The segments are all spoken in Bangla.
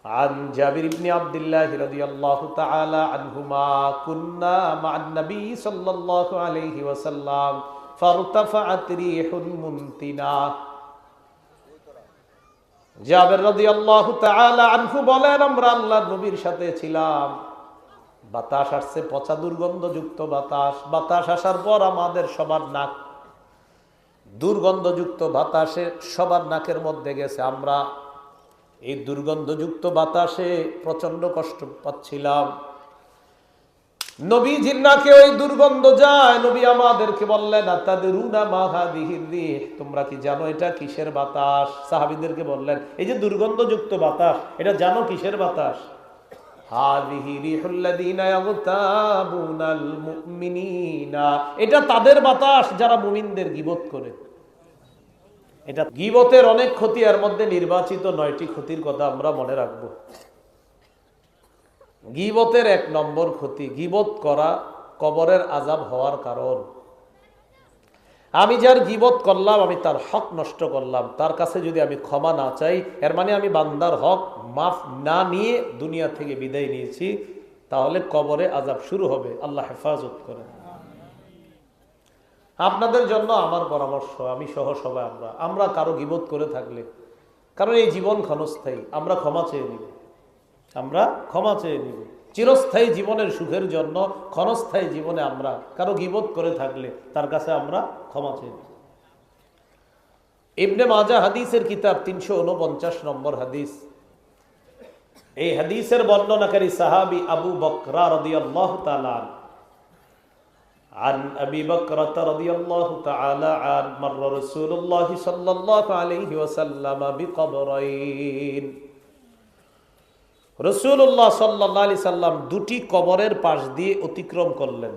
عن جابر بن عبد الله رضي الله تعالى عنهما كنا مع النبي صلى الله عليه وسلم فارتفعت ريح منتنا জাবের রাদিয়াল্লাহু তাআলা আনহু বলেন, আমরা আল্লাহর নবীর সাথে ছিলাম, বাতাস আসছে, পচা দুর্গন্ধযুক্ত বাতাস আসার পর আমাদের সবার নাক দুর্গন্ধযুক্ত বাতাসে সবার নাকের মধ্যে গেছে। আমরা এই দুর্গন্ধযুক্ত বাতাসে প্রচন্ড কষ্ট পাচ্ছিলাম। নবীজির নাকে ওই দুর্গন্ধ যায়। নবী আমাদেরকে বললেন, আতাদরুনা মা হাদিহির রিহ, তোমরা কি জানো এটা কিসের বাতাস? সাহাবীদেরকে বললেন, এই যে দুর্গন্ধযুক্ত বাতাস, এটা জানো কিসের বাতাস? হাদিহি রিহুল্লাযীনা ইয়াগতাবুনাল মুমিনিনা, এটা তাদের বাতাস যারা মুমিনদের গীবত করে। এটা গীবতের অনেক ক্ষতি, এর মধ্যে নির্বাচিত 9টি ক্ষতির কথা আমরা মনে রাখবো। গীবতের 1 নম্বর ক্ষতি, গীবত করা কবরের আযাব হওয়ার কারণ। আমি যার গীবত করলাম, আমি তার হক নষ্ট করলাম, তার কাছে যদি আমি ক্ষমা না চাই, এর মানে আমি বান্দার হক মাফ না নিয়ে দুনিয়া থেকে বিদায় নিয়েছি, তাহলে কবরে আযাব শুরু হবে। আল্লাহ হেফাজত করেন। আপনাদের জন্য আমার পরামর্শ, আমি সহ সবাই আমরা কারো গীবত করে থাকলে, কারণ এই জীবন ক্ষণস্থায়ী, আমরা ক্ষমা চেয়ে নিব। চিরস্থায়ী জীবনের সুখের জন্য ক্ষণস্থায়ী জীবনে আমরা কারো গীবত করে থাকলে তার কাছে আমরা ক্ষমা চেয়ে নিব। ইবনে মাজাহ হাদিসের কিতাব 349 নম্বর হাদিস। এই হাদিসের বর্ণনাকারী সাহাবী আবু বকরা রাদিয়াল্লাহু তাআলা عن أبي بكرة رضي الله تعالى عنه مر رسول الله صلى الله عليه وسلم بقبرين। রাসূলুল্লাহ সাল্লাল্লাহু আলাইহি সাল্লাম দুটি কবরের পাশ দিয়ে অতিক্রম করলেন।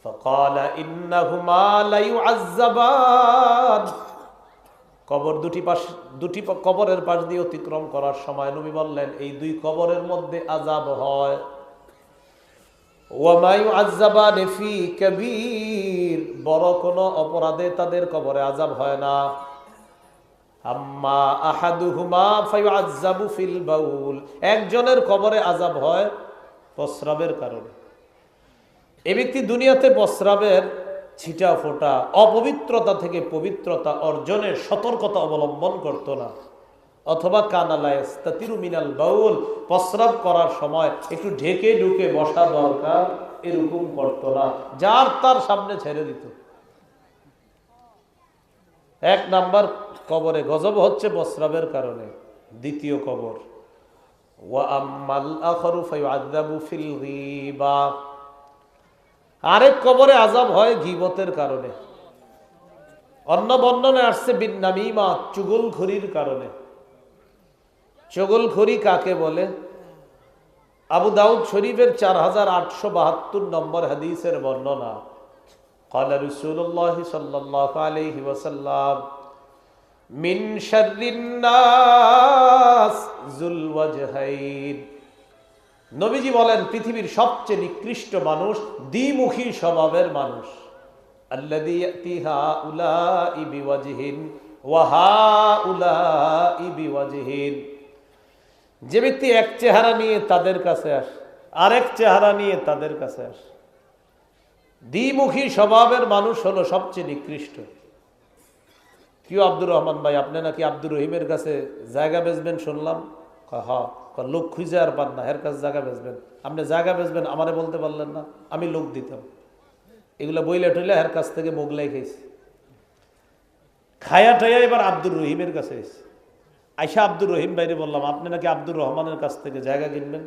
فقال إنهما لا يعذبان। দুটি কবরের পাশ দিয়ে অতিক্রম করার সময় নবী বললেন, এই 2 কবরের মধ্যে আযাব হয়। ওয়ামা ইউআযাবানি ফি কাবীর, বড় কোনো অপরাধে তাদের কবরে আযাব হয় না। আম্মা আহাদুহুমা ফায়ুআযাবু ফিল বাউল, একজনের কবরে আযাব হয় প্রস্রাবের কারণে। এই ব্যক্তি দুনিয়াতে প্রস্রাবের ছিটা ফোঁটা অপবিত্রতা থেকে পবিত্রতা অর্জনের সতর্কতা অবলম্বন করত না, অথবা কানালা ইস্তাতিরু মিনাল বাউল, প্রস্রাব করার সময় একটু ঢেকে ঢুকে বসা দরকার, এরকম করত না, যার তার সামনে ছেড়ে দিত। 1 নাম্বার কবরে গজব হচ্ছে প্রস্রাবের কারণে। দ্বিতীয় কবর, ওয়া আম্মাল আখরু ফায়ুআযাবু ফিল গীবা, আরেক কবরে আযাব হয় গীবতের কারণে। অন্য বর্ণনায় আসছে বিন নামিমা, চুগলখড়ির কারণে। চুগলখড়ি কাকে বলে? আবু দাউদ শরীফের 4872 নম্বর হাদিসের বর্ণনা। قال رسول الله صلى الله عليه وسلم من شر الناس ذو الوجهين। নবীজি বলেন, পৃথিবীর সবচেয়ে নিকৃষ্ট মানুষ দ্বিমুখী স্বভাবের মানুষ। আল্লাযী ইয়াতি হাউলাই বিওয়াজহিন ওয়া হাউলাই বিওয়াজহিন, যে ব্যক্তি এক চেহারা নিয়ে তাদের কাছে আসে, আরেক চেহারা নিয়ে তাদের কাছে আসে। দ্বিমুখী স্বভাবের মানুষ হলো সবচেয়ে নিকৃষ্ট। কিউ আব্দুর রহমান ভাই, আপনি নাকি আব্দুর রহিমের কাছে জায়গা বেচবেন শুনলাম। লোক খুঁজে আর পান না, এর কাছে জায়গা বেচবেন। আপনি জায়গা বেচবেন, আমারে বলতে পারলেন না, আমি লোক দিতাম। এগুলো বইলে টইলে এর কাছ থেকে মোগলাই খাইছি, খায়া ঠাইয়া এবার আব্দুর রহিমের কাছে এসে আইসা আব্দুর রহিম ভাইরে বললাম, আপনি নাকি আব্দুর রহমানের কাছ থেকে জায়গা কিনবেন।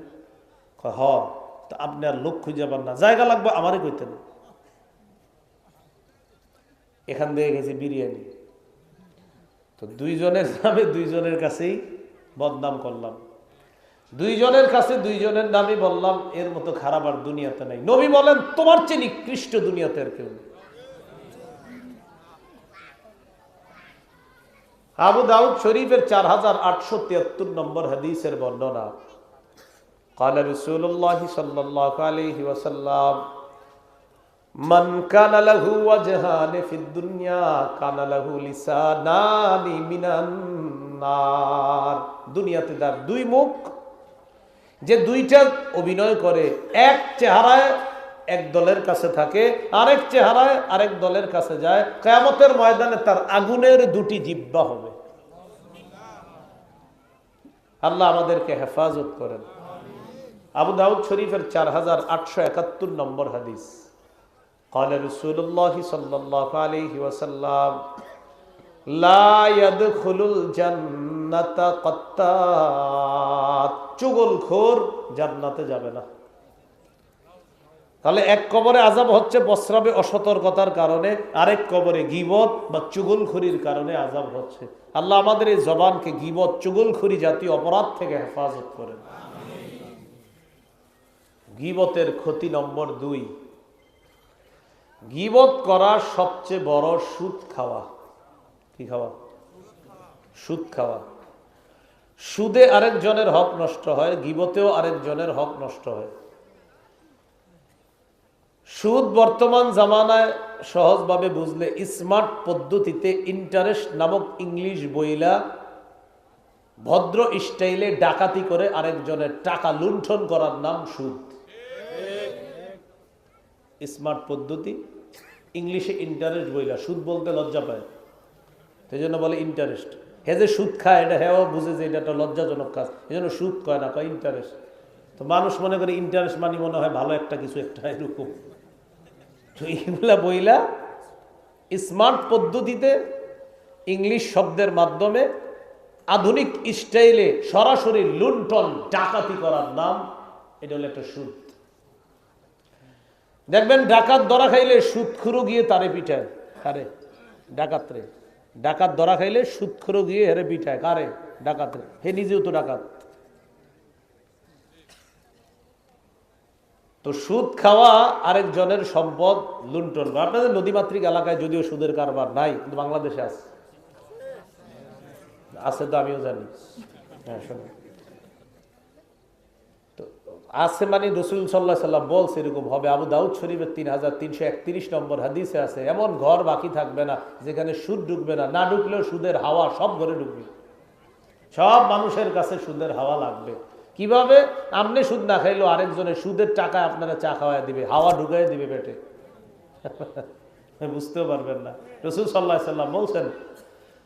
তা আপনি আর লোক খুঁজে পান না, জায়গা লাগবে আমারই কইতেন। এখান থেকে গেছি বিরিয়ানি, তো 2 জনের নামে 2 জনের কাছেই বদনাম করলাম, 2 জনের কাছে 2 জনের নামই বললাম। এর মতো খারাপ আর দুনিয়াতে নাই। নবী বলেন, তোমার চেয়ে নিকৃষ্ট দুনিয়াতে আর কেউ নেই। আবু দাউদ শরীফের 4873 নম্বর হাদিসের বর্ণনা। قال رسول الله صلى الله عليه وسلم من كان له وجهان في الدنيا كان له لسانان من ফিন্নার। দুনিয়াতে তার দুই মুখ, যে দুইটা অভিনয় করে, এক চেহারায় এক দলের কাছে থাকে, আরেক চেহারায় আরেক দলের কাছে যায়। কিয়ামতের ময়দানে তার আগুনের দুটি জিহ্বা হবে। আল্লাহ আমাদেরকে হেফাজত করেন। আবু দাউদ শরীফের 4871 নম্বর হাদিস। قال رسول الله صلى الله عليه وسلم لا يدخل الجنة قتات। চুগলখোর জান্নাতে যাবে না। তাহলে এক কবরে আযাব হচ্ছে প্রস্রাবে অসতর্কতার কারণে, আরেক কবরে গীবত বা চুগলখড়ির কারণে আযাব হচ্ছে। আল্লাহ আমাদের এই জবানকে গীবত, চুগলখড়ি জাতীয় অপরাধ থেকে হেফাজত করেন। গীবতের ক্ষতি নম্বর 2, গীবত করা সবচেয়ে বড় সুদ খাওয়া। কি খাওয়া? সুদ খাওয়া। সুদে আরেকজনের হক নষ্ট হয়, গীবতেও আরেকজনের হক নষ্ট হয়। সুদ বর্তমান জামানায় সহজভাবে বুঝলে স্মার্ট পদ্ধতিতে ইন্টারেস্ট নামক ইংলিশ বইলা ভদ্র স্টাইলে ডাকাতি করে আরেকজনের টাকা লুণ্ঠন করার নাম সুদ। স্মার্ট পদ্ধতি, ইংলিশে ইন্টারেস্ট বইলা, সুদ বলতে লজ্জা পায়, সেই জন্য বলে ইন্টারেস্ট। হে যে সুদ খায় এটা হেও বুঝে যে এটা একটা লজ্জাজনক কাজ, এই জন্য সুদ কয় না, কয় ইন্টারেস্ট। তো মানুষ মনে করে ইন্টারেস্ট মানে মনে হয় ভালো একটা কিছু, একটা এরকম। তো এইগুলা বইলা স্মার্ট পদ্ধতিতে ইংলিশ শব্দের মাধ্যমে আধুনিক স্টাইলে সরাসরি লুণ্ঠন ডাকাতি করার নাম, এটা হলো একটা সুদ। দেখবেন ডাকাত ধরা খাইলে সুদখুরু গিয়ে তারে পিঠায়। কারে? ডাকাত রে। ডাকাত ধরা খাইলে সুদখুরু গিয়ে হেরে পিঠায়। কারে? ডাকাত রে। হে নিজেও তো ডাকাত। তো সুদ খাওয়া আরেকজনের সম্পদ লুণ্ঠন। আপনাদের নদীমাতৃক এলাকায় যদিও সুদের কারবার নাই, কিন্তু বাংলাদেশে আছে। আছে তো আমিও জানি। হ্যাঁ, শোনো, আছে মানে রাসূল সাল্লাল্লাহু আলাইহি ওয়াসাল্লাম বলছে এরকম হবে। আবু দাউদ শরীফের 3331 নম্বর হাদিসে আছে, এমন ঘর বাকি থাকবে না যেখানে সুদ ঢুকবে না, না ঢুকলেও সুদের হাওয়া সব ঘরে ঢুকবে। সব মানুষের কাছে সুদের হাওয়া লাগবে। কিভাবে? আপনি সুদ না খাইলেও আরেকজনের সুদের টাকায় আপনারা চা খাওয়াই দিবে, হাওয়া ঢুকাই দিবে পেটে। বুঝতেও পারবেন না। রাসূল সাল্লাল্লাহু আলাইহি ওয়াসাল্লাম বলছেন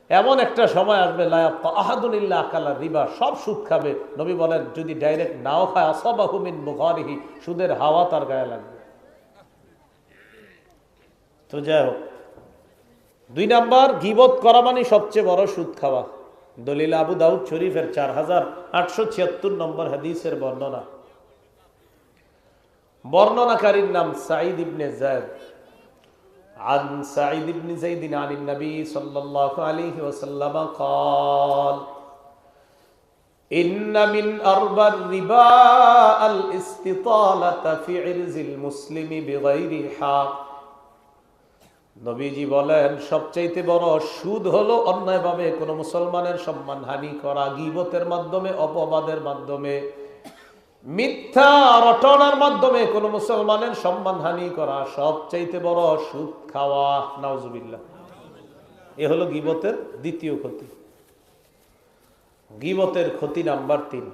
এমন একটা সময় আসবে লা ইয়াবকা আহাদুন ইল্লা আকালা রিবা, সব সুদ খাবে। নবী বলেন যদি ডাইরেক্ট নাও খায় আসাবাহু মিন বুখারিহি, সুদের হাওয়া তার গায়ে লাগবে। তো যাই হোক, 2 নাম্বার, গীবত করা মানে সবচেয়ে বড় সুদ খাওয়া। দলিল আবু দাউদ শরীফের 4876 নম্বর হাদিসের বর্ণনা। বর্ণনাকারীর নাম সাঈদ ইবনে যায়েদ। عن سعيد بن زيد عن النبي صلى الله عليه وسلم قال إن من أربى الربا الاستطالة في عرض المسلم بغير حق। নবীজি বলেন সবচাইতে বড় সুদ হলো অন্যায়ভাবে কোনো মুসলমানের সম্মানহানি করা, গীবতের মাধ্যমে, অপবাদের মাধ্যমে, মিথ্যা রটনার মাধ্যমে কোনো মুসলমানের সম্মানহানি করা সবচাইতে বড় সুদ খাওয়া। নাউজুবিল্লাহ। এ হলো গীবতের দ্বিতীয় ক্ষতি। গীবতের ক্ষতি নাম্বার 3,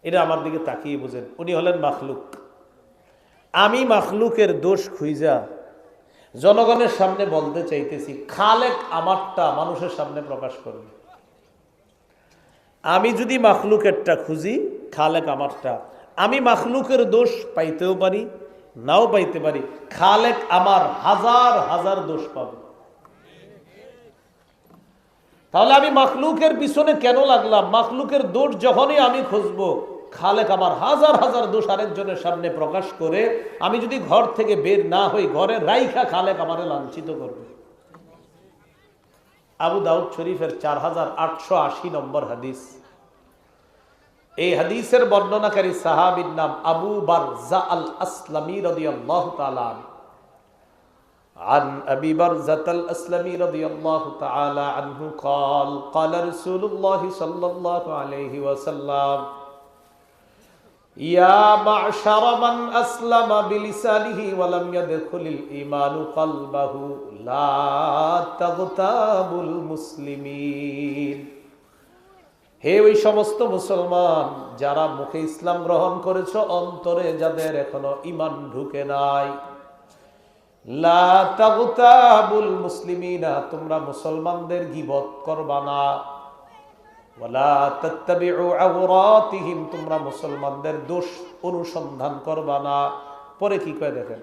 এটা আমার দিকে তাকিয়ে বুঝেন। উনি হলেন মাখলুক। আমি মাখলুকের দোষ খুঁজা জনগণের সামনে বলতে চাইতেছি, খালেক আমারটা মানুষের সামনে প্রকাশ করবে। আমি যদি মাখলুকেরটা খুঁজি, খালেক আমারটা, আমি মাখলুকের দোষ পাইতেও পারি, নাও পাইতে পারি। খালেক আমার হাজার হাজার দোষ পাবে। তাহলে আমি মাখলুকের পিছনে কেন লাগলাম? মাখলুকের দোষ যখনই আমি খুঁজবো, খালেক আমার হাজার হাজার দোষ আরেকজনের সামনে প্রকাশ করে, আমি যদি ঘর থেকে বের না হই, ঘরে রাইখা খালেক আমারে লাঞ্ছিত করবে। আবু দাউদ শরীফের 4880 নম্বর হাদিস। এই হাদিসের বর্ণনাকারী সাহাবীর নাম আবু বারজা আল আসলামী রাদিয়াল্লাহু তাআলা আনহু। عن أبي برزة الأسلمي رضي الله تعالى عنه قال قال رسول الله صلى الله عليه وسلم ইয়া মা'শারা মান আসলামা বিলিসানিহি ওয়া লাম ইয়াদখুলিল ঈমানু কলবাহু লা তাগতাবুল মুসলিমিন। হে ওই সমস্ত মুসলমান যারা মুখে ইসলাম গ্রহণ করেছো, অন্তরে যাদের এখনো ঈমান ঢুকে নাই, লা তাগতাবুল মুসলিমিনা, তোমরা মুসলমানদের গীবত করবা না। ওয়ালা তাত্তাবিউ আওরাতিহিম, তোমরা মুসলমানদের দোষ অনুসন্ধান করবা না। পরে কি কয় দেখেন,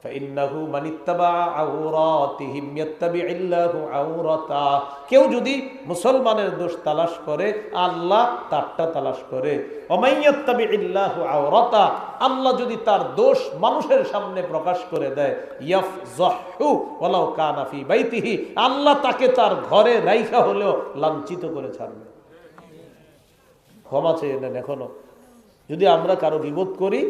ফাইন্নাহু মান ইত্তাবা আওরাতিহিম ইয়াত্তাবিউল্লাহু আওরাতা, কেউ যদি মুসলমানের দোষ তালাশ করে আল্লাহ তারটা তালাশ করে। ওয়া ইয়াত্তাবিউল্লাহু আওরাতা, আল্লাহ যদি তার দোষ মানুষের সামনে প্রকাশ করে দেয়, ইয়াফযাহু ওয়ালাউ কানা ফি বাইতিহি, আল্লাহ তাকে তার ঘরে রাইখা হলেও লাঞ্ছিত করে ছাড়বে। ক্ষমা চেয়ে নেন। এখনো যদি আমরা কারো গীবত করি,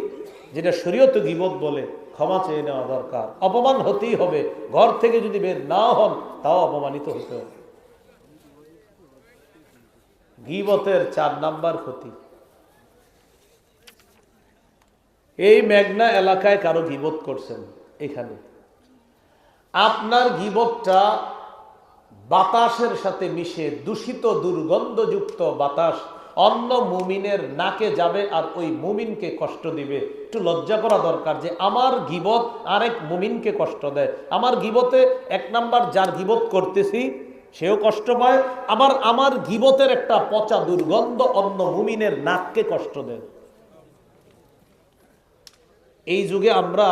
যেটা শরীয়তে গীবত বলে, ক্ষমা চেয়ে নেওয়া দরকার। অপমান হতেই হবে, ঘর থেকে যদি বের না হন তাও অপমানিত হতে হবে। গীবতের 4 নাম্বার ক্ষতি, এই মেঘনা এলাকায় কারো গীবত করছেন, এখানে আপনার গীবতটা বাতাসের সাথে মিশে দূষিত দুর্গন্ধযুক্ত বাতাস অন্য মুমিনের নাকে যাবে আর ওই মুমিনকে কষ্ট দিবে। একটু লজ্জা করা দরকার যে আমার গীবত আরেক মুমিনকে কষ্ট দেয়। আমার গীবতে 1 নাম্বার যার গীবত করতেছি সেও কষ্ট পায়, আবার আমার গীবতের একটা পচা দুর্গন্ধ অন্য মুমিনের নাককে কষ্ট দেয়। এই যুগে আমরা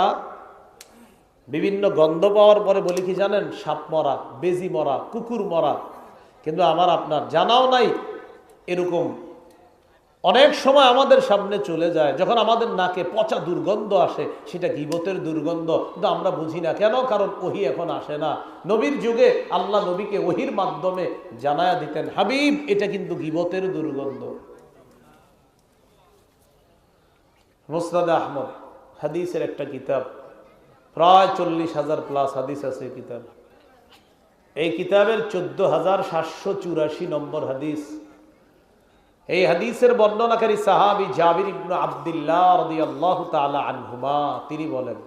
বিভিন্ন গন্ধ পাওয়ার পরে বলি কি জানেন, সাপ মরা, বেজি মরা, কুকুর মরা। কিন্তু আমার আপনার জানাও নাই এরকম অনেক সময় আমাদের সামনে চলে যায়, যখন আমাদের নাকে পচা দুর্গন্ধ আসে, সেটা গীবতের দুর্গন্ধ, কিন্তু আমরা বুঝি না কেন, কারণ ওহী এখন আসে না। নবীর যুগে আল্লাহ নবীকে ওহীর মাধ্যমে জানায়া দিতেন, হাবিব এটা কিন্তু গীবতের দুর্গন্ধ। মুসনাদ আহমদ হাদিসের একটা কিতাব, প্রায় 40,000 প্লাস হাদিস আছে কিতাব। এই কিতাবের 14,784 নম্বর হাদিস। এই হাদিসের বর্ণনাকারী সাহাবী জাবির ইবনে আব্দুল্লাহ রাদিয়াল্লাহু তাআলা আনহুমা, তিনি বলেন,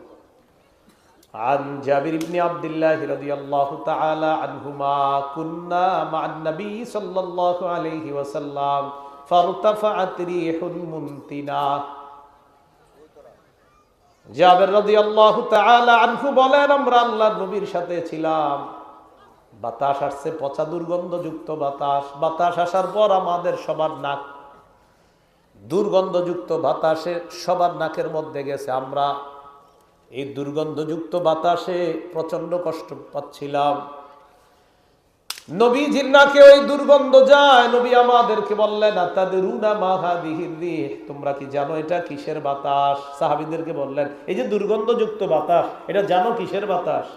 আন জাবির ইবনে আব্দুল্লাহ রাদিয়াল্লাহু তাআলা আনহুমা কুন্না মা'আন নবী সাল্লাল্লাহু আলাইহি ওয়াসাল্লাম ফারতাফাআত রিহুন মুনতিনা। জাবির রাদিয়াল্লাহু তাআলা আনহু বলেন, আমরা আল্লাহর নবীর সাথে ছিলাম, বাতাস আসছে, পচা দুর্গন্ধযুক্ত বাতাস। বাতাস আসার পর আমাদের সবার নাক দুর্গন্ধযুক্ত বাতাসে সবার নাকের মধ্যে গেছে। আমরা এই দুর্গন্ধযুক্ত বাতাসে প্রচন্ড কষ্ট পাচ্ছিলাম। নবীজির নাকে ওই দুর্গন্ধ যায়। নবী আমাদেরকে বললেন, আতাদরুনা মা হাযিহির রিহ, তোমরা কি জানো এটা কিসের বাতাস? সাহাবীদেরকে বললেন, এই যে দুর্গন্ধযুক্ত বাতাস, এটা জানো কিসের বাতাস?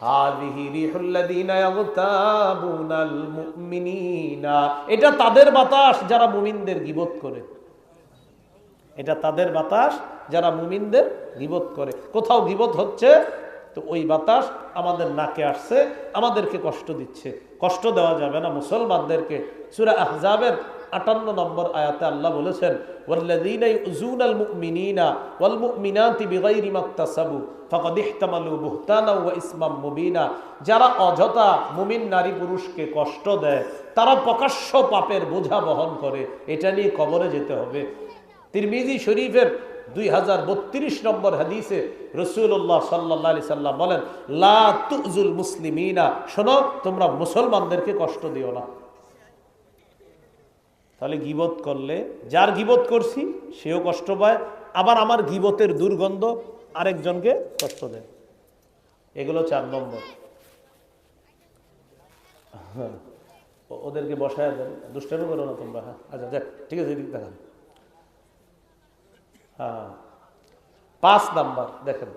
হাযিহি রিহুল্লাযীনা ইয়াগতাবুনাল মুমিনিনা, এটা তাদের বাতাস যারা মুমিনদের গীবত করে। এটা তাদের বাতাস যারা মুমিনদের গীবত করে। কোথাও গীবত হচ্ছে তো ওই বাতাস আমাদের নাকে আসছে, আমাদেরকে কষ্ট দিচ্ছে। কষ্ট দেওয়া যাবে না মুসলমানদেরকে। সূরা আহজাবের 58 নম্বর আয়াতে আল্লাহ বলেছেন, ওয়াল্লাযীনা ইউযুনাল মুমিনিনা ওয়াল মুমিনাতি বিগাইরি মাকতাসাবু ফাকাদ ইহতামালু বুহতানাও ওয়া ইসমাম মুবিনা, যারা অযথা মুমিন নারী পুরুষকে কষ্ট দেয় তারা প্রকাশ্য পাপের বোঝা বহন করে। এটা নিয়ে কবরে যেতে হবে। তিরমিজি শরীফের 2032 নম্বর হাদিসে রাসূলুল্লাহ সাল্লাল্লাহু আলাইহি সাল্লাম বলেন, লা তুযুল মুসলিমিনা, শোনো তোমরা মুসলমানদেরকে কষ্ট দিও না। তাহলে গীবত করলে যার গীবত করছি সেও কষ্ট পায়, আবার আমার গীবতের দুর্গন্ধ আরেকজনকে কষ্ট দেয়। এগুলো 4 নম্বর। ওদেরকে বসায় দেন, দুষ্টামি করো না তোমরা। হ্যাঁ আচ্ছা যাক, ঠিক আছে, এদিক দেখান। হ্যাঁ 5 নাম্বার দেখেন,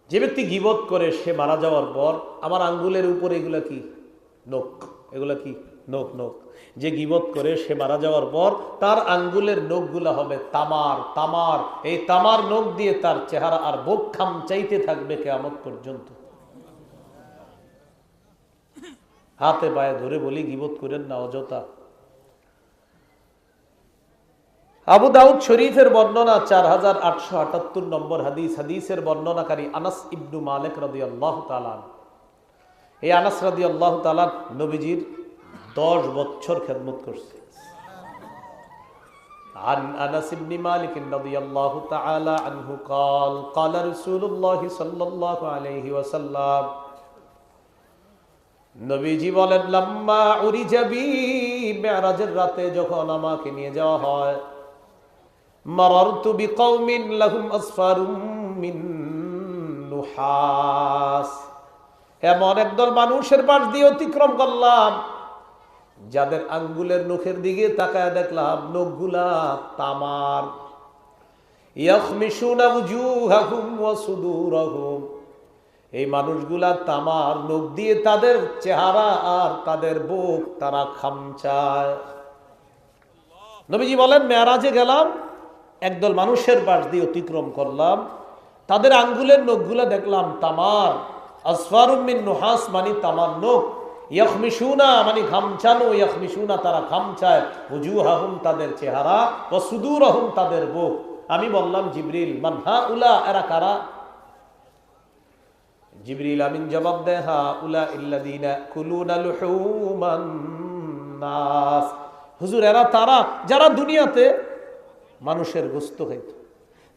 যে ব্যক্তি গীবত করে সে মারা যাওয়ার পর, আমার আঙ্গুলের উপর এগুলা কি নখ, এগুলা কি নখ। নখ যে গীবত করে সে মারা যাওয়ার পর তার আঙ্গুলের নখগুলা হবে তামার। তামার, এই তামার নখ দিয়ে তার চেহারা আর বুক খামচাইতে থাকবে কিয়ামত পর্যন্ত। হাতে পায়ে ধরে বলি, গীবত করেন না অযথা। আবু দাউদ শরীফের বর্ণনা 4878 নম্বর হাদিস। হাদিসের বর্ণনাকারী আনাস ইবনু মালিক রাদিয়াল্লাহু তাআলা। এই আনাস রাদিয়াল্লাহু তাআলা নবীজির 10 বছর খেদমত করছে। عن أنس بن مالك رضي الله تعالى عنه قال قال رسول الله صلى الله عليه وسلم নবীজি বলেন লাম্মা উরিজা বি মিরাজের রাতে যখন আমাকে নিয়ে যাওয়া হয় মারারতু বিকওমিন লাহুম আসফারুম মিন নুহাস, এমন একদল মানুষের পাশ দিয়ে অতিক্রম করলাম যাদের আঙ্গুলের নখের দিকে তাকায় দেখলাম নখগুলা তামার। ইয়াখমিশুনা উজুহাহুম ওয়া সুদুরহুম, এই মানুষগুলা তামার নখ দিয়ে তাদের চেহারা আর তাদের বুক তারা খামচায়। নবীজি বলেন মেরাজে গেলাম, একদল মানুষের পাশ দিয়ে অতিক্রম করলাম, তাদের আঙ্গুলের নখগুলা দেখলাম তামার। আসফারুম মিন নুহাস মানে তামার নখ, ইয়াখমিশুনা মানে খামচানো, ইয়াখমিশুনা তারা খামচায়, উজুহাহুম তাদের চেহারা, ওয়া সুদুরহুম তাদের বুক। আমি বললাম জিবরিল মান হাউলা, এরা কারা? জিবরিল আমিন জবাব দেয় হাউলা ইল্লাযিনা কুলুনা লুহুমান নাস, হুজুর এরা তারা যারা দুনিয়াতে মানুষের গোশত খাইত,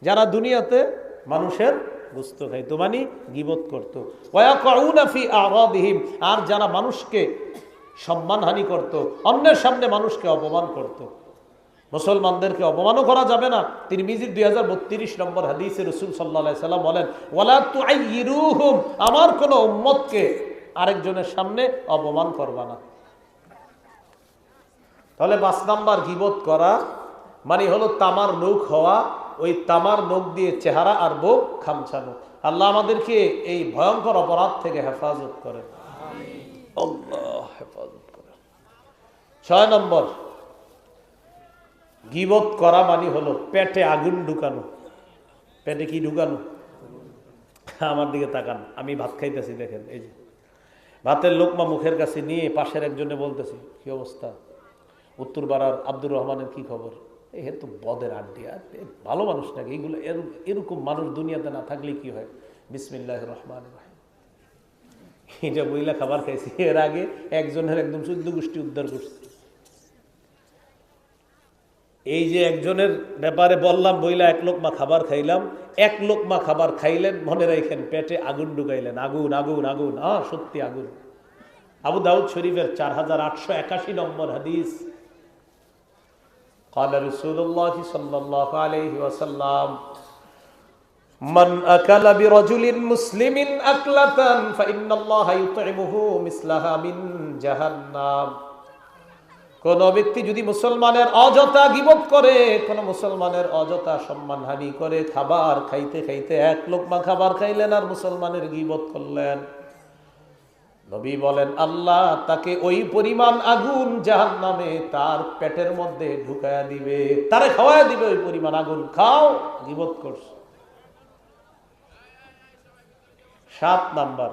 যারা দুনিয়াতে মানুষের গোশত খাইতো মানে গীবত করত। ওয়ায়াকুনা ফি আরাদিহিম, আর যারা মানুষকে সম্মানহানি করত, অন্যের সামনে মানুষকে অপমান করত। মুসলমানদেরকে অপমানও করা যাবে না। তিরমিজির 2032 নম্বর হাদিসে রাসূল সাল্লাল্লাহু আলাইহি সাল্লাম বলেন ওয়ালা তুআইয়িরুহুম, আমার কোন উম্মতকে আরেকজনের সামনে অপমান করবা না। তাহলে 5 নাম্বার গীবত করা মানে হলো তামার নখ হওয়া, ওই তামার নখ দিয়ে চেহারা আর বুক খামচানো। আল্লাহ আমাদেরকে এই ভয়ঙ্কর অপরাধ থেকে হেফাজত করেন, আল্লাহ হেফাজত করেন। 6 নম্বর গীবত করা মানে হলো পেটে আগুন ঢুকানো। পেটে কি ঢুকানো? আমার দিকে তাকান, আমি ভাত খাইতেছি, দেখেন এই যে ভাতের লোকমা মুখের কাছে নিয়ে পাশের একজনে বলতেছি কি অবস্থা, উত্তর পাড়ার আব্দুর রহমানের কি খবর? এ তো বদের আড্ডি, আর ভালো মানুষ নাকি? এইগুলো এরকম মানুষ দুনিয়াতে না থাকলে কি হয়? বিসমিল্লাহির রহমানির রহিম, এটা বইলা খাবার খাইছি। এর আগে একজনের একদম 14 গোষ্ঠী উদ্ধার করছে। এই যে একজনের ব্যাপারে বললাম বইলা 1 লোকমা খাবার খাইলাম, 1 লোকমা খাবার খাইলেন, মনে রাখেন পেটে আগুন ঢুকাইলেন। আগুন আগুন আগুন, সত্যি আগুন। আবু দাউদ শরীফের 4881 নম্বর হাদিস। قال رسول الله صلى الله عليه وسلم من أكل برجل مسلم أكلة فإن الله يطعمه مثلها من جهنم, কোন ব্যক্তি যদি মুসলমানের অযথা গীবত করে, কোন মুসলমানের অযথা সম্মানহানি করে, খাবার খাইতে খাইতে 1 লোকমা খাবার খাইলেন আর মুসলমানের গীবত করলেন, নবী বলেন আল্লাহ তাকে ওই পরিমাণ আগুন জাহান্নামে তার পেটের মধ্যে ঢুকায়া দিবে, তারে খাওয়ায়া দিবে ওই পরিমাণ আগুন। খাও, গীবত করছো। 7 নাম্বার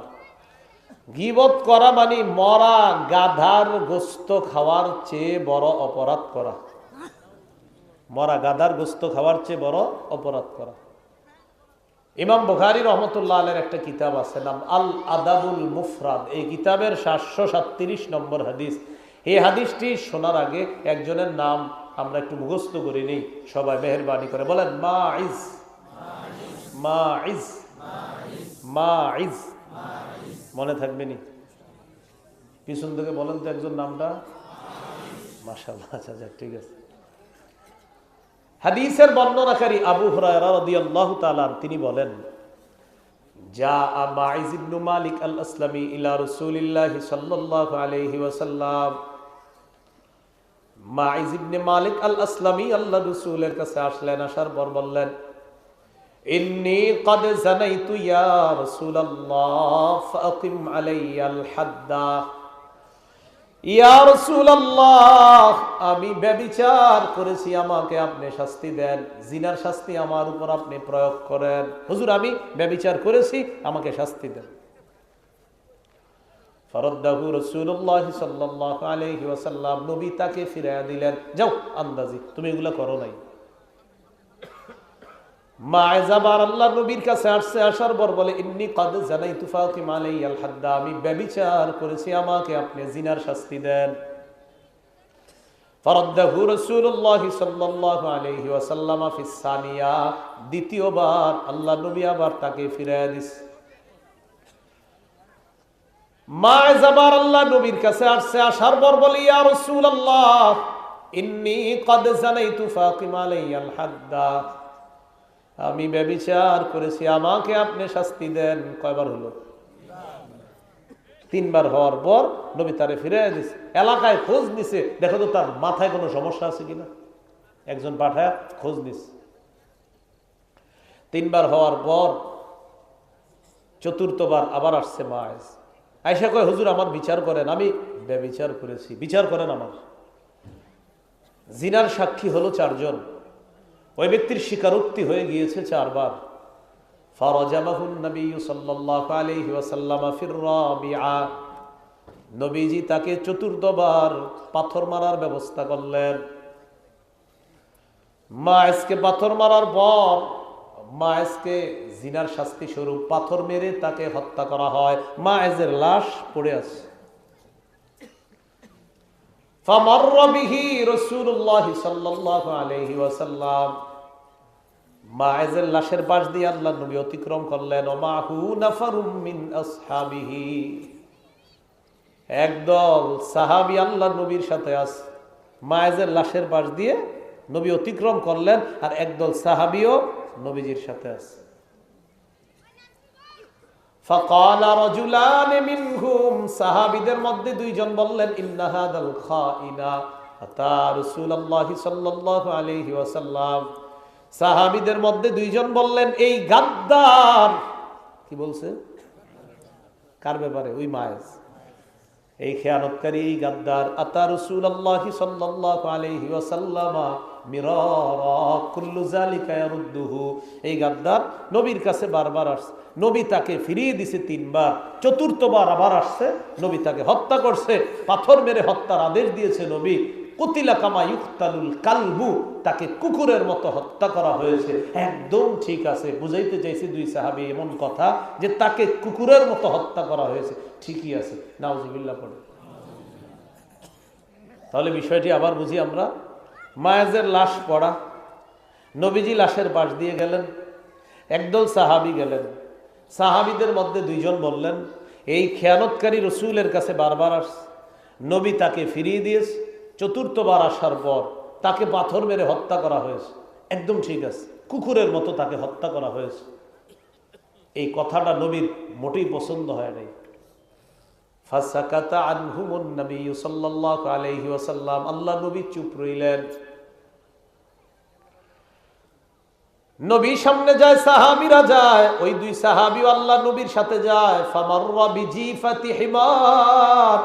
গীবত করা মানে মরা গাধার গোশত খাওয়ার চেয়ে বড় অপরাধ করা। মরা গাধার গোশত খাওয়ার চেয়ে বড় অপরাধ করা। ইমাম বুখারী রহমতুল্লাহ আলাইহির একটা কিতাব আছে নাম আল আদাবুল মুফরাদ। এই কিতাবের 737 নম্বর হাদিস। এই হাদিসটি শোনার আগে একজনের নাম আমরা একটু মুখস্থ করে নিই, সবাই মেহেরবানি করে বলেন মাইজ। মাইজ মাইজ মনে থাকবে নি? পিছন থেকে বলেন তো একজন নামটা। মাশাআল্লাহ, আচ্ছা ঠিক আছে। হাদিসের বর্ণনাকারী আবু হুরায়রা রাদিয়াল্লাহু তাআলা তিনি বলেন জাআ মাইজ ইবনে মালিক আল আসলামি ইলা রাসূলিল্লাহ সাল্লাল্লাহু আলাইহি ওয়াসাল্লাম। মাইজ ইবনে মালিক আল আসলামি আল্লাহর রাসূলের কাছে আসলেন, আসার পর বললেন ইন্নী ক্বাদ জানাইতু ইয়া রাসূলুল্লাহ ফাকিম আলাইয়াল হাদ্দা। ইয়া রাসূলুল্লাহ, আমি ব্যভিচার করেছি, আমাকে আপনি শাস্তি দেন, জিনার শাস্তি আমার উপর আপনি প্রয়োগ করেন। হুজুর আমি ব্যভিচার করেছি, আমাকে শাস্তি দেন। ফারাদ্দাহু রাসূলুল্লাহ সাল্লাল্লাহু আলাইহি ওয়াসাল্লাম, নবী তাকে ফিরাইয়া দিলেন, যাও আন্দাজি তুমি এগুলা করো নাই। মায়েজ আবার আল্লাহ নবীর কাছে আসছে, আসার পর বলে ইন্নী কাদ জানাইতু ফাতিমা আলাইহাল হাদ্দা, আমি ব্যভিচার করেছি, আমাকে আপনি জিনার শাস্তি দেন। ফারাদ্দাহু রাসূলুল্লাহ সাল্লাল্লাহু আলাইহি ওয়াসাল্লাম ফিস সানিয়া, দ্বিতীয়বার আল্লাহ নবী আবার তাকে ফিরিয়ে দিস। মায়েজ আবার আল্লাহ নবীর কাছে আসছে, আসার পর বলে ইয়া রাসূলুল্লাহ ইন্নী কাদ জানাইতু ফাতিমা আলাইহাল হাদ্দা, আমি ব্যভিচার করেছি, আমাকে আপনি শাস্তি দেন। কয়বার হলো? তিনবার হওয়ার পর নবী তারে ফিরে দিছে। এলাকায় খোঁজ নিছে, দেখো তো তার মাথায় কোনো সমস্যা আছে কিনা। একজন পাঠায় খোঁজ নিছে। তিনবার হওয়ার পর চতুর্থবার আবার আসছে মায়েজ। আয়েশা কয় হুজুর আমার বিচার করেন, আমি ব্যভিচার করেছি, বিচার করেন আমার। জিনার সাক্ষী হলো 4 জন, ওই ব্যক্তির স্বীকারোক্তি হয়ে গিয়েছে 4 বার। ফারাজামাহুন নবী সাল্লাল্লাহু আলাইহি ওয়াসাল্লাম ফির রাবিআ, নবীজি তাকে চতুর্থবার পাথর মারার ব্যবস্থা করলেন। মায়েজকে পাথর মারার পর মায়েজকে জিনার শাস্তি স্বরূপ পাথর মেরে তাকে হত্যা করা হয়। মায়েজের লাশ পড়ে আছে। ফামাররা বিহি রাসূলুল্লাহ সাল্লাল্লাহু আলাইহি ওয়াসাল্লাম, মায়েজের লাশের পাশ দিয়ে আল্লাহ নবী অতিক্রম করলেন। ওমাহু নাফারুম মিন আসহাবিহি, একদল সাহাবী আল্লাহ নবীর সাথে আছে। মায়েজের লাশের পাশ দিয়ে নবী অতিক্রম করলেন, আর একদল সাহাবীও নবীজির সাথে আছে। ফাকাল রাজুলান মিনহুম, সাহাবীদের মধ্যে 2 জন বললেন ইন্না হাদাল খাইনা আতা রাসূলুল্লাহ সাল্লাল্লাহু আলাইহি ওয়াসাল্লাম। সাহাবীদের মধ্যে 2 জন বললেন এই গাদ্দার। কি বলছে? কার ব্যাপারে? ওই মায়েজ, এই খেয়ানতকারী, এই গাদ্দার। আতা রাসূলুল্লাহ সাল্লাল্লাহু আলাইহি ওয়াসাল্লাম মিরারা কুল্লু যালিকা ইয়ারুদ্দুহু, এই গাদ্দার নবীর কাছে বারবার আসছে, নবী তাকে ফিরিয়ে দিছে 3 বার, চতুর্থবার আবার আসছে, নবী তাকে হত্যা করছে, পাথর মেরে হত্যার আদেশ দিয়েছে নবী। কুতিলা কামা ইউকতালুল কালবু, তাকে কুকুরের মতো হত্যা করা হয়েছে। একদম ঠিক আছে, বুঝাইতে চাইছে 2 সাহাবী এমন কথা যে তাকে কুকুরের মতো হত্যা করা হয়েছে, ঠিকই আছে। নাউজুবিল্লাহ পড়ে। তাহলে বিষয়টি আবার বুঝি আমরা। মায়েজের লাশ পড়া, নবীজি লাশের পাশ দিয়ে গেলেন, একদল সাহাবী গেলেন। সাহাবীদের মধ্যে 2 জন বললেন এই খেয়ানতকারী রসুলের কাছে বারবার আসছে, নবী তাকে ফিরিয়ে দিয়েছে, চতুর্থবার আসার পর তাকে পাথর মেরে হত্যা করা হয়েছে। একদম ঠিক আছে, কুকুরের মতো তাকে হত্যা করা হয়েছে। এই কথাটা নবীর মোটেই পছন্দ হয় নাই। ফাসাকাতা আনহুমুন নবী সাল্লাল্লাহু আলাইহি ওয়াসাল্লাম, আল্লাহ নবী চুপ রইলেন। নবী সামনে যায়, সাহাবীরা যায়, ওই 2 সাহাবী আল্লাহ নবীর সাথে যায়। ফামাররা বিজিফাতি হিমার,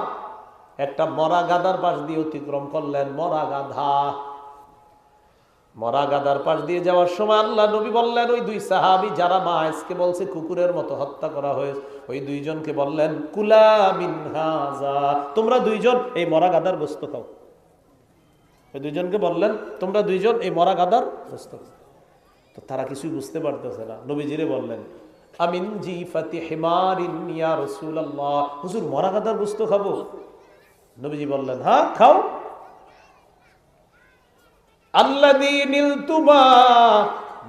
একটা মরা গাধার পাশ দিয়ে অতিক্রম করলেন। মরা গাধা, মরা গাধার পাশ দিয়ে যাওয়ার সময় আল্লাহ নবী বললেন ওই 2 সাহাবী যারা মায়েজকে বলছে কুকুরের মতো হত্যা করা হয়েছে, ওই 2 জনকে বললেন কুলা মিন হাযা, তোমরা 2 জন এই মরা গাধার গোশত খাও। ওই 2 জনকে বললেন তোমরা 2 জন এই মরা গাধার গোশত খাও। তো তারা কিছুই বুঝতে পারতেছে না। নবীজিরে বললেন আমিন জিফাতি হিমারিন ইয়া রাসূলুল্লাহ, হুজুর মরা গাধার গোশত খাবো? নবীজি বললেন হ্যাঁ খাও। আল্লাযী নিলতুমা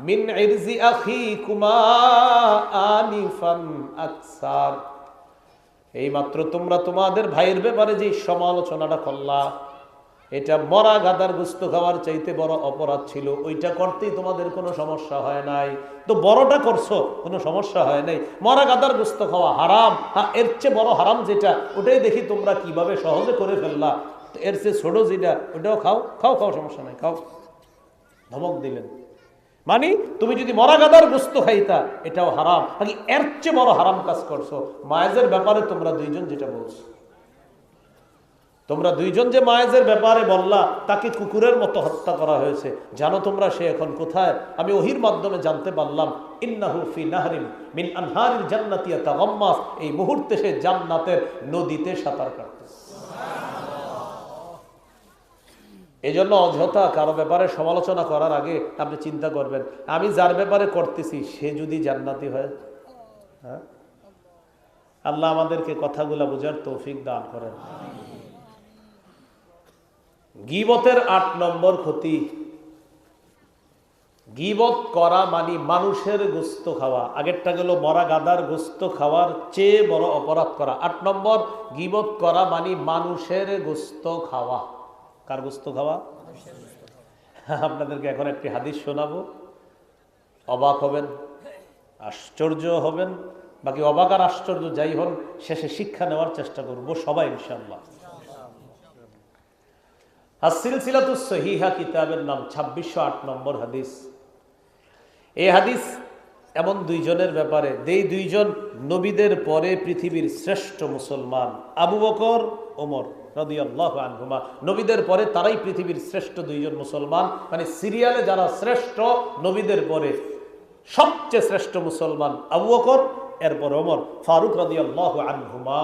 মিন ইরজি আখিকুমা আনিফান আকসার, এই মাত্র তোমরা তোমাদের ভাইয়ের ব্যাপারে যে সমালোচনাটা করলা, এটা মরা গাধার গোশত খাওয়ার চাইতে বড় অপরাধ ছিল। ওইটা করতেই তোমাদের কোনো সমস্যা হয় নাই, তো বড়টা করছো, কোনো সমস্যা হয় নাই। মরা গাধার গোশত খাওয়া হারাম, হ্যাঁ এর চেয়ে বড় হারাম যেটা, ওটাই দেখি তোমরা কিভাবে সহজে করে ফেললা। তো এর চেয়ে ছোট যেটা, ওটাও খাও, খাও খাও, সমস্যা নাই, খাও। ধমক দিলেন, মানে তুমি যদি মরা গাধার গোশত খাইতা এটাও হারাম, নাকি এর চেয়ে বড় হারাম কাজ করছো। মায়েজের ব্যাপারে তোমরা 2 জন যেটা বলছো, তোমরা 2 জন যে মায়েজের ব্যাপারে বললা তাকে কুকুরের মতো হত্যা করা হয়েছে, জানো তোমরা সে এখন কোথায়? আমি ওহির মাধ্যমে জানতে পারলাম ইন্নাহু ফি নাহরিন মিন আনহারিল জান্নাতি ইয়াতাগাম্মাস, এই মুহূর্তে সে জান্নাতের নদীতে সাঁতার কাটতেছে। এই জন্য অযথা কারো ব্যাপারে সমালোচনা করার আগে আপনি চিন্তা করবেন, আমি যার ব্যাপারে করতেছি সে যদি জান্নাতি হয়। হ্যাঁ, আল্লাহ আমাদেরকে কথাগুলা বোঝার তৌফিক দান করেন। গীবতের ৮ নম্বর ক্ষতি, গীবত করা মানে মানুষের গোশত খাওয়া। আগেরটা গেল মরা গাদার গোশত খাওয়ার চেয়ে বড় অপরাধ করা। ৮ নম্বর, গীবত করা মানে মানুষের গোশত খাওয়া। কার গোশত খাওয়া? আপনাদেরকে এখন একটি হাদিস শোনাবো, অবাক হবেন, আশ্চর্য হবেন। বাকি অবাক আর আশ্চর্য যাই হন, শেষে শিক্ষা নেওয়ার চেষ্টা করব সবাই ইনশাআল্লাহ। আস-সিলসিলাতুস সহিহা কিতাবের নাম 2608 নম্বর হাদিস। এই হাদিস এমন দুইজনের ব্যাপারে, যেই দুইজন নবীদের পরে পৃথিবীর শ্রেষ্ঠ মুসলমান, আবু বকর, ওমর রাদিয়াল্লাহু আনহুমা। নবীদের পরে তারাই পৃথিবীর শ্রেষ্ঠ দুইজন মুসলমান, মানে সিরিয়ালে যারা শ্রেষ্ঠ নবীদের পরে সবচেয়ে শ্রেষ্ঠ মুসলমান আবু বকর, এরপর ওমর ফারুক রাদিয়াল্লাহু আনহুমা।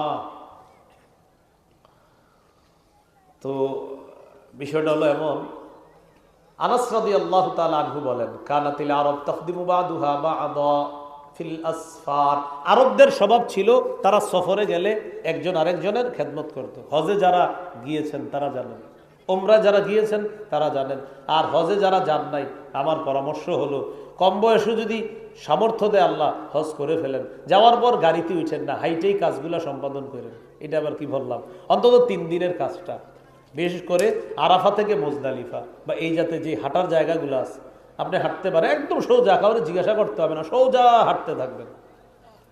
তো বিষয়টা হলো এমন, আনাস রাদিয়াল্লাহু তাআলা আনহু বলেন, কানাতিল আরব তাকদিমু বাদুহা বা'দা ফিল আসফার। আরবদের স্বভাব ছিল তারা সফরে গেলে একজন আরেকজনের খেদমত করত। হজে যারা গিয়েছেন তারা জানেন, ওমরা যারা গিয়েছেন তারা জানেন। আর হজে যারা যান নাই, আমার পরামর্শ হলো কম বয়সে যদি সামর্থ্য দেয় আল্লাহ, হজ করে ফেলেন। যাওয়ার পর গাড়িতে উঠেন না, হাইটেই কাজগুলো সম্পাদন করেন। এটা আবার কি বললাম, অন্তত 3 দিনের কাজটা। বিশেষ করে আরাফা থেকে মুজদালিফা বা এই জাতে যে হাঁটার জায়গাগুলো আছে, আপনি হাঁটতে পারেন একদম সোজা, কাউকে জিজ্ঞাসা করতে হবে না, সোজা হাঁটতে থাকবেন।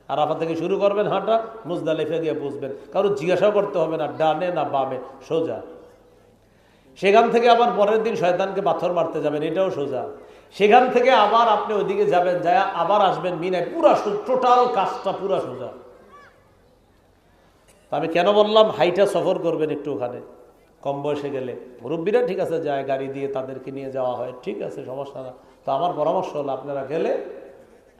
আরাফা থেকে শুরু করবেন হাঁটা, মুজদালিফা গিয়ে বুঝবেন, কারো জিজ্ঞাসা করতে হবে না ডানে না বামে, সোজা। সেখান থেকে আবার পরের দিন শয়তানকে পাথর মারতে যাবেন, এটাও সোজা। সেখান থেকে আবার আপনি ওইদিকে যাবেন, যায় আবার আসবেন মিনায়, পুরা টোটাল কাজটা পুরা সোজা। আমি কেন বললাম হাইটা সফর করবেন একটু, ওখানে কম বয়সে গেলে। মুরব্বীরা ঠিক আছে যায়, গাড়ি দিয়ে তাদেরকে নিয়ে যাওয়া হয়, ঠিক আছে, সমস্যা না। তো আমার পরামর্শ হলো আপনারা গেলে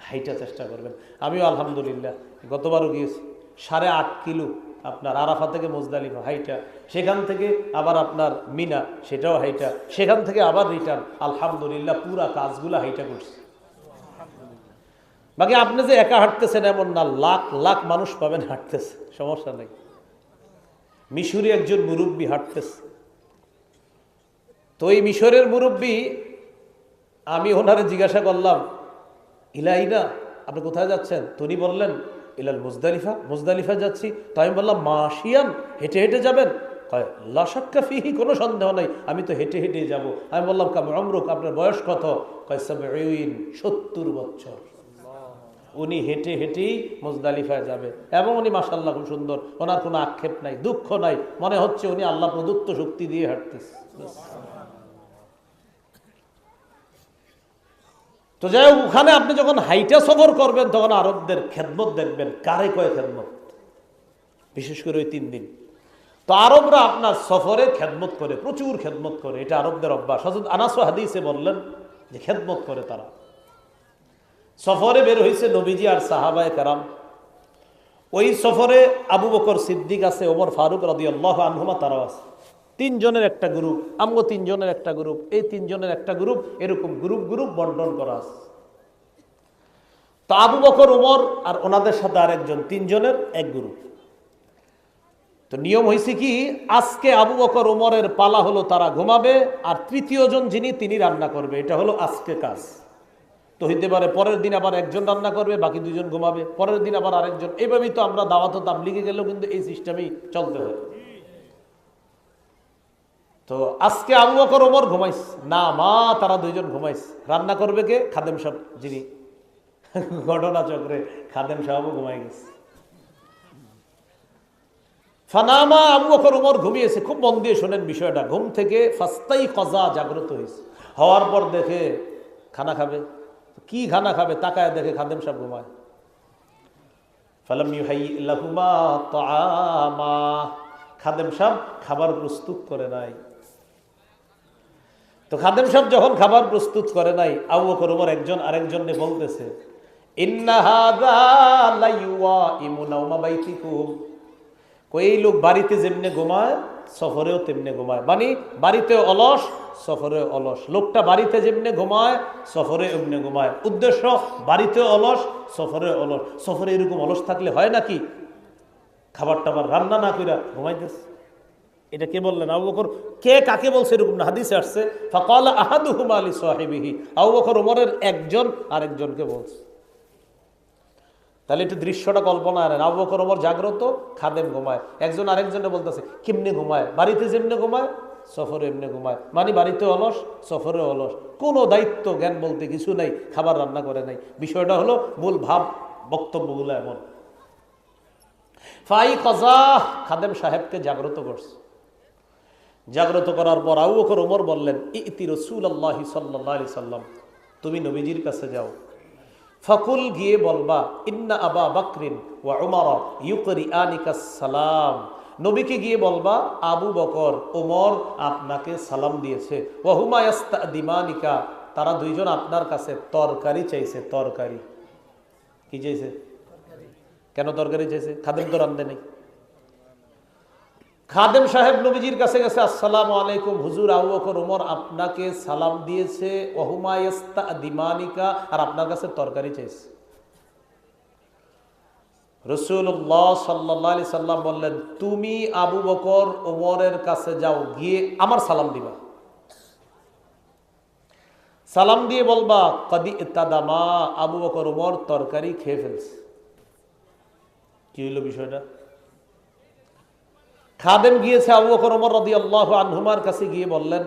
হাইটা চেষ্টা করবেন। আমিও আলহামদুলিল্লাহ গতবারও গিয়েছি, 8.5 কিলো আপনার আরাফা থেকে মুজদালিফা হাইটা, সেখান থেকে আবার আপনার মিনা, সেটাও হাইটা, সেখান থেকে আবার রিটার্ন। আলহামদুলিল্লাহ পুরা কাজগুলো হাইটা করছে। বাকি আপনি যে একা হাঁটতেছেন এমন না, লাখ লাখ মানুষ পাবেন হাঁটতেছে, সমস্যা নেই। মিশরি একজন মুরব্বী হাঁটতেছে, তো এই মিশরের মুরব্বী, আমি ওনারে জিজ্ঞাসা করলাম, ইলাইনা আপনি কোথায় যাচ্ছেন? তো উনি বললেন ইলাল মুজদালিফা, মুজদালিফা যাচ্ছি। তো আমি বললাম মাশিয়ান, হেঁটে হেঁটে যাবেন? কয় লা শাক্কা ফিহি, কোনো সন্দেহ নাই, আমি তো হেঁটে হেঁটে যাব। আমি বললাম কাম উমরুক, আপনার বয়স কত? কয় 70 বছর। উনি হেঁটে হেঁটেই মুজদালিফায় যাবে, এবং উনি মাশাআল্লাহ খুব সুন্দর, ওনার কোনো আক্ষেপ নাই, দুঃখ নাই, মনে হচ্ছে উনি আল্লাহ প্রদত্ত শক্তি দিয়ে হাঁটতেছে। তো যাই হোক, ওখানে আপনি যখন হাইটা সফর করবেন তখন আরবদের খেদমত দেখবেন, কারে কয় খেদমত, বিশেষ করে ওই 3 দিন। তো আরবরা আপনার সফরে খেদমত করে, প্রচুর খেদমত করে, এটা আরবদের অভ্যাস। হযরত আনাস হাদিসে বললেন যে খেদমত করে তারা। সফরে বের হয়েছে নবীজি আর সাহাবায়ে কেরাম। ওই সফরে আবু বকর সিদ্দিক আছে, ওমর ফারুক রাদিয়াল্লাহু আনহুমা তারাও আছে। 3 জনের একটা গ্রুপ, আমগো 3 জনের একটা গ্রুপ, এই 3 জনের একটা গ্রুপ, এরকম গ্রুপ গ্রুপ বন্টন করা আছে। তো আবু বকর, ওমর আর ওনাদের সাথে আরেকজন, 3 জনের এক গ্রুপ। তো নিয়ম হয়েছে কি, আজকে আবু বকর ওমরের পালা হলো, তারা ঘুমাবে, আর 3য় জন যিনি, তিনি রান্না করবে। এটা হলো আজকে কাজ। তো হইতে পারে পরের দিন আবার একজন রান্না করবে, বাকি 2 জন ঘুমাবে, পরের দিন আবার আরেকজন। এইভাবেই তো আমরা দাওয়াত ও তাবলীগে গেলেও কিন্তু এই সিস্টেমেই চলতে হয়। তো আজকে আবু বকর ওমর ঘুমাইছে না, মা তারা 2 জন ঘুমাইছে। রান্না করবে কে? খাদেম সাহেব, যিনি ঘটনা চক্রে খাদেম সাহেবও ঘুমাই গেছে। ফানামা, আবু বকর ওমর ঘুমিয়েছে। খুব মন দিয়ে শোনেন বিষয়টা। ঘুম থেকে ফাস্তাই কজা, জাগ্রত হয়েছে। হওয়ার পর দেখে খানা খাবে। কি খানা খাবে? তাকায় দেখে খাদেম সাহেব ঘুমায়। ফালাম ইউহাই লাহুমা তাআমা, খাদেম সাহেব খাবার প্রস্তুত করে নাই। তো খাদেম সাহেব যখন খাবার প্রস্তুত করে নাই, আবু বকর ওমর একজন আরেকজনকে বলতেছে, ইন্না হাযা লাইওয়াইমু নাওমা বাইতিকুম, কই লোক বাড়িতে যেমনে ঘুমায় সফরেও তেমনি ঘুমায়। মানে বাড়িতে অলস, সফরে অলস। লোকটা বাড়িতে যেমনি ঘুমায়, সফরে এমনি ঘুমায়। উদ্দেশ্য বাড়িতে অলস, সফরে অলস। সফরে এরকম অলস থাকলে হয় নাকি খাবার টাবার রান্না না কইরা ঘুমাইতেছে? এটা কে বললেন? আবু বকর। কে কাকে বলছে এরকম না, হাদিসে আসছে ফাকালা আহাদুহুমা লি সাহিবিহি। আবু বকর ওমরের একজন আরেকজনকে বলছে। তাহলে একটু দৃশ্যটা কল্পনা আনেন। আবু বকর ওমর জাগ্রত, খাদেম ঘুমায়, একজন আরেকজনে বলতেছে কেমনে ঘুমায়? বাড়িতে যেমনি ঘুমায়, সফরে এমনি ঘুমায়। মানে বাড়িতে অলস, সফরে অলস। কোনো দায়িত্ব জ্ঞান বলতে কিছু নাই, খাবার রান্না করে নাই। বিষয়টা হলো মূল ভাব, বক্তব্যগুলো এমন। ফাই কজা, খাদেম সাহেবকে জাগ্রত করছে। জাগ্রত করার পর আবু বকর ওমর বললেন, ইতি রাসূলুল্লাহি সাল্লাল্লাহু আলাইহি সাল্লাম, তুমি নবীজির কাছে যাও। ফাকুল, গিয়ে বলবা, ইন্না আবা বকরিন ওয়া উমর ইউকরিআনিকাস সালাম। নবীকে গিয়ে বলবা আবু বকর ওমর আপনাকে সালাম দিয়েছে। ওয়া হুমা ইয়াস্তাদিমানিকা, তারা দুইজন আপনার কাছে তরকারি চাইছে। তরকারি কি চাইছে? কেন তরকারি চাইছে? খাদেম তো রান্ধে নেই। খাদেম সাহেব নবীজির কাছে গেছে, আসসালামু আলাইকুম হুজুর, আবু বকর ওমর আপনাকে সালাম দিয়েছে, ওহুমা ইয়াস্তাদিমানিকা, আর আপনার কাছে তরকারি চাইছে। রাসূলুল্লাহ সাল্লাল্লাহু আলাইহি সাল্লাম বললেন, তুমি আবু বকর ওমরের কাছে যাও, গিয়ে আমার সালাম দিবা। সালাম দিয়ে বলবা কদি ইতাদামা, আবু বকর ওমর তরকারি খেয়ে ফেলছে। কি হইল বিষয়টা? খাদেম গিয়েছে আবু বকর ওমর রাদিয়াল্লাহু আনহুমার কাছে, গিয়ে বললেন,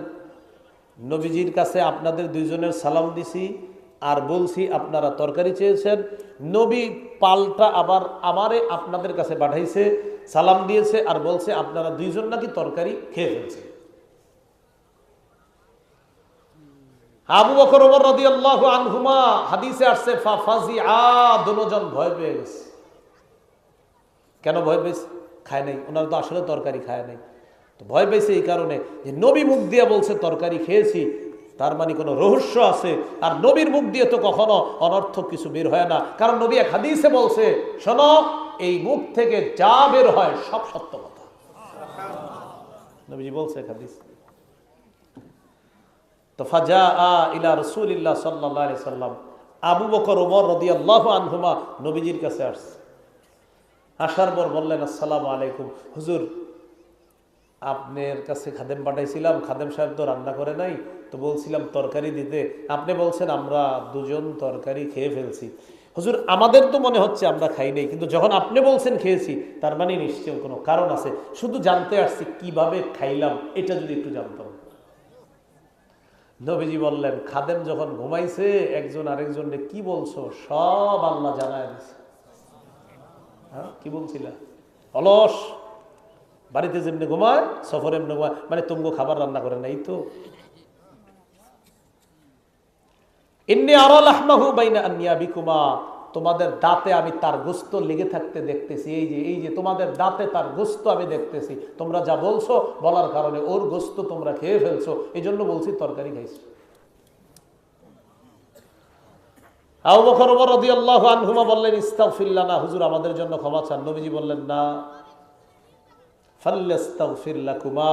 নবীজির কাছে আপনাদের দুইজনের সালাম দিছি, আর বলছি আপনারা তরকারি চেয়েছেন। নবী পাল্টা আবার আমারে আপনাদের কাছে পাঠাইছে, সালাম দিয়েছে, আর বলছে আপনারা দুইজন নাকি তরকারি খেয়ে ফেলছে। আবু বকর ওমর রাদিয়াল্লাহু আনহুমা, হাদিসে আসছে ফাফাজিআ, দুজন ভয় পেয়ে গেছে। কেন ভয় পেয়েছে? খায় নাই, ওনারা তো আসলে তরকারি খায় নাই। তো ভয় পেয়েছে এই কারণে যে নবী মুখ দিয়ে বলছে তরকারি খেয়েছি, তার মানে কোনো রহস্য আছে। আর নবীর মুখ দিয়ে তো কখনো অনর্থক কিছু বের হয় না, কারণ নবী এক হাদিসে বলছে, শোনো, এই মুখ থেকে যা বের হয় সব সত্য কথা। নবীজি বলছে এক হাদিস। তো ফাজা ইলা রাসূলিল্লাহ সাল্লাল্লাহু আলাইহি সাল্লাম, আবু বকর ওমর রাদিয়াল্লাহু আনহুমা নবীজির কাছে আসছে। আসার পর বললেন, আসসালামু আলাইকুম হুজুর, আপনার কাছে খাদেম পাঠাইছিলাম, খাদেম সাহেব তো রান্না করে নাই, তো বলছিলাম তরকারি দিতে, আপনি বলছেন আমরা দুজন তরকারি খেয়ে ফেলছি। হুজুর, আমাদের তো মনে হচ্ছে আমরা খাই নাই, কিন্তু যখন আপনি বলছেন খেয়েছি, তার মানে নিশ্চয় কোনো কারণ আছে। শুধু জানতে আসছি কিভাবে খাইলাম, এটা যদি একটু জানতাম। নবীজি বললেন, খাদেম যখন ঘুমাইছে, একজন আরেকজনকে কি বলছো সব আল্লাহ জানায় দিছে। হ্যাঁ, কি বলছিলা? অলস, বাড়িতে যেমনি ঘুমায়, সফরে এমনি ঘুমায়, মানে তুমি খাবার রান্না করে নাই তো। ইন্নী আরা লাহমাহু বাইনা আনয়াবিকুমা, তোমাদের দাঁতে আমি তার গোশত লেগে থাকতে দেখতেছি। এই যে তোমাদের দাঁতে তার গোশত আমি দেখতেছি। তোমরা যা বলছো, বলার কারণে ওর গোশত তোমরা খেয়ে ফেলছো, এই জন্য বলছি তরকারি খাইছো। আবু বকর ওমর রাদিয়াল্লাহু আনহুমা বললেন, ইস্তাগফির লানা, হুজুর আমাদের জন্য ক্ষমা চান। নবীজি বললেন, না, ফাল্লাস্তাগফির লাকুমা,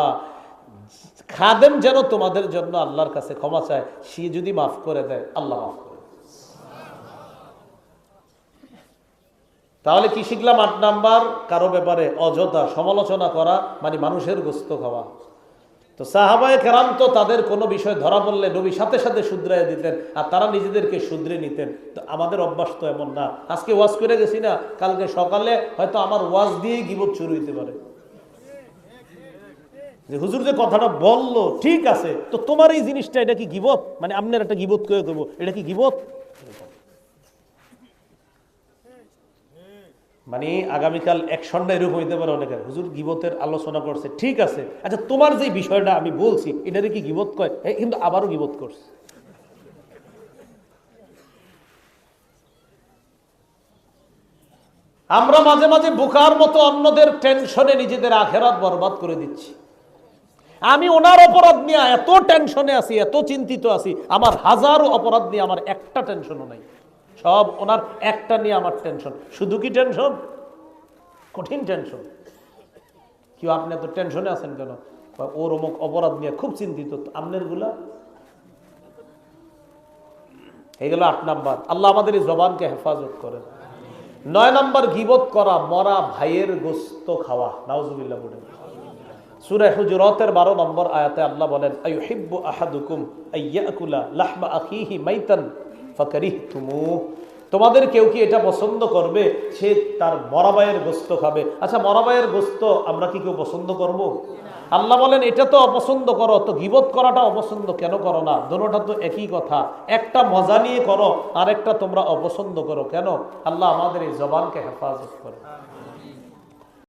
খাদেম যেন তোমাদের জন্য আল্লাহর কাছে ক্ষমা চায়, সে যদি মাফ করে দেয় আল্লাহ মাফ করে। তাহলে কি শিখলাম? ৮ নাম্বার, কারো ব্যাপারে অযথা সমালোচনা করা মানে মানুষের গোশত খাওয়া। তো সাহাবায়ে কেরাম তো তাদের কোনো বিষয় ধরা পড়লে নবী সাথে সাথে শুধরাই দিতেন, আর তারা নিজেদেরকে শুধরে নিতেন। তো আমাদের অভ্যাস তো এমন না। আজকে ওয়াজ করে গেছি না, কালকে সকালে হয়তো আমার ওয়াজ দিয়েই গীবত শুরু হইতে পারে, যে হুজুর যে কথাটা বললো ঠিক আছে, তো তোমার এই জিনিসটা এটা কি গীবত? মানে আপনার একটা গীবত করে করবো, এটা কি গীবত? মানে আগামীকাল অ্যাকশনটা এরকম হইতে পারে অনেকের, হুজুর গীবতের আলোচনা করছে ঠিক আছে, আচ্ছা তোমার যে বিষয়টা আমি বলছি এটারে কি গীবত কয়? কিন্তু আবারও গীবত করছে। আমরা মাঝে মাঝে বোকার মতো অন্যদের টেনশনে নিজেদের আখেরাত বরবাদ করে দিচ্ছি। আমি ওনার অপরাধ নিয়ে এত টেনশনে আছি, এত চিন্তিত আছি, আমার হাজারো অপরাধ নিয়ে আমার একটা টেনশনও নাই। সব ওনার একটা নিয়ে আমার টেনশন। শুধু কি টেনশন? কঠিন টেনশন। কেউ আপনি এত টেনশনে আছেন কেন? ওর অমুক অপরাধ নিয়ে খুব চিন্তিত। আমনের গুলা এগুলো 8 নাম্বার। আল্লাহ আমাদের এই জবানকে হেফাজত করেন। 9 নাম্বার গীবত করা, মরা ভাইয়ের গোশত খাওয়া। নাউজুবিল্লাহ বলেন। সূরা হুজুরাতের 12 নম্বর আয়াতে আল্লাহ বলেন, আইয়ুহিব্বু আহাদুকুম আইয়াকুলা লাহমা আখিহি মাইতান ফাকারিহতুমুহ। তোমাদের কেউ কি এটা পছন্দ করবে সে তার মরা ভাইয়ের গোশত খাবে? আচ্ছা, মরা ভাইয়ের গোশত আমরা কি কেউ পছন্দ করব? আল্লাহ বলেন এটা তো অপছন্দ করো, তো গীবত করাটা অপছন্দ কেন করো না? দুটোটা তো একই কথা। একটা মজা নিয়ে করো, আরেকটা তোমরা অপছন্দ করো কেন? আল্লাহ আমাদের এই জবানকে হেফাজত করে।